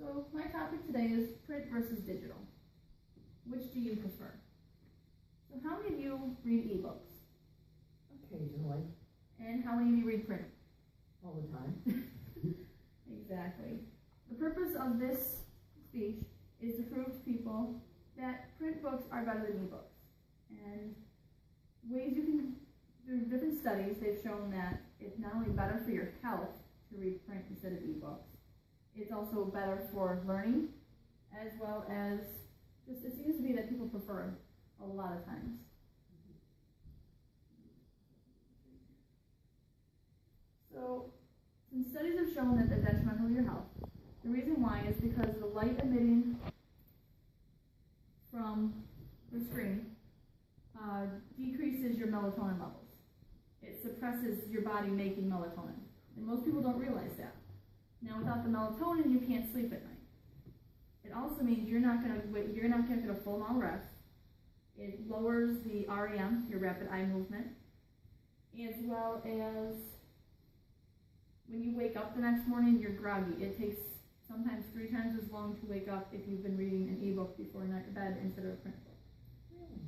So my topic today is print versus digital. Which do you prefer? So how many of you read ebooks? Occasionally. And how many of you read print? All the time. Exactly. The purpose of this speech is to prove to people that print books are better than ebooks. And ways you can, through different studies, they've shown that it's not only better for your health to read print instead of ebooks, it's also better for learning, as well as just, it seems to be that people prefer it a lot of times. So, since studies have shown that they're detrimental to your health, the reason why is because the light emitting from the screen decreases your melatonin levels. It suppresses your body making melatonin. And most people don't realize that. Now, without the melatonin, you can't sleep at night. It also means you're not going to get a full amount of rest. It lowers the REM, your rapid eye movement, as well as when you wake up the next morning, you're groggy. It takes sometimes 3 times as long to wake up if you've been reading an ebook before bed instead of a print book. Really?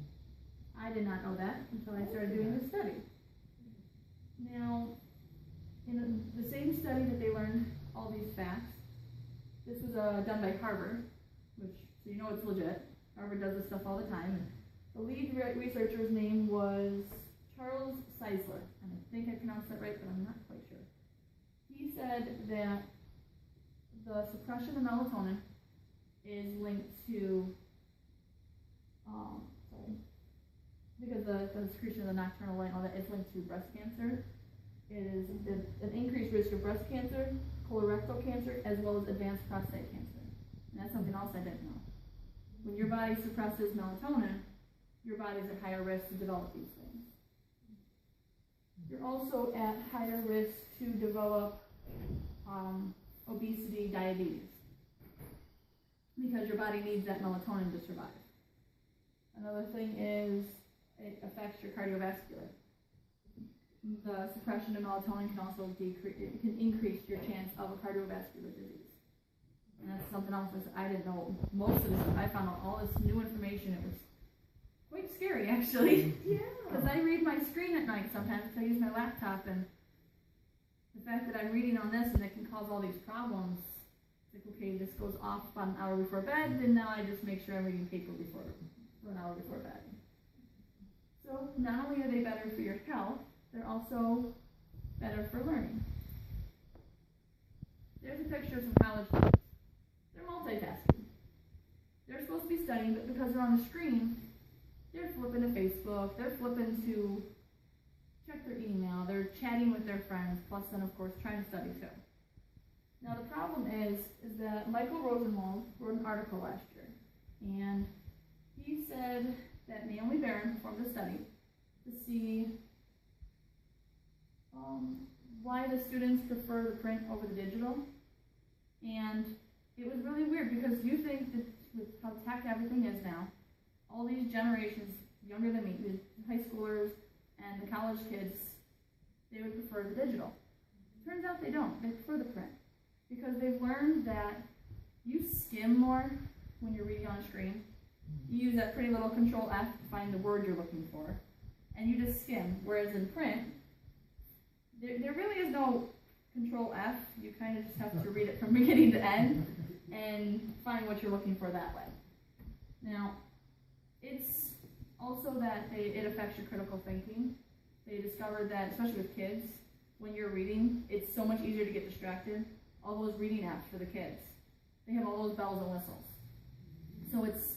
I did not know that until I started doing this study. Now, in the same study that they learned all these facts, this was done by Harvard, which, so you know it's legit. Harvard does this stuff all the time. And the lead researcher's name was Charles Czeisler, and I think I pronounced that right, but I'm not quite sure. He said that the suppression of melatonin is linked to, because the secretion of the nocturnal light and all that is linked to breast cancer. It is an increased risk of breast cancer, colorectal cancer, as well as advanced prostate cancer. And that's something else I didn't know. When your body suppresses melatonin, your body's at higher risk to develop these things. You're also at higher risk to develop obesity, diabetes, because your body needs that melatonin to survive. Another thing is it affects your cardiovascular. The suppression of melatonin can also increase your chance of a cardiovascular disease. And that's something else I didn't know. Most of this, I found out all this new information. It was quite scary, actually. Yeah. Because I read my screen at night sometimes because I use my laptop, and the fact that I'm reading on this and it can cause all these problems, it's like, okay, this goes off about an hour before bed, and now I just make sure I'm reading paper for an hour before bed. So not only are they better for your health, they're also better for learning. There's a picture of some college students. They're multitasking. They're supposed to be studying, but because they're on the screen, they're flipping to Facebook, they're flipping to check their email, they're chatting with their friends, plus then, of course, trying to study too. Now, the problem is that Michael Rosenwald wrote an article last year, and he said that Naomi Barron performed a study to see why the students prefer the print over the digital. And it was really weird because you think that with how tech everything is now, all these generations younger than me, the high schoolers and the college kids, they would prefer the digital. Turns out they don't. They prefer the print because they've learned that you skim more when you're reading on a screen. You use that pretty little Control F to find the word you're looking for, and you just skim. Whereas in print, there really is no Control F. You kind of just have to read it from beginning to end and find what you're looking for that way. Now, it's also that it affects your critical thinking. They discovered that, especially with kids, when you're reading, it's so much easier to get distracted. All those reading apps for the kids, they have all those bells and whistles. So it's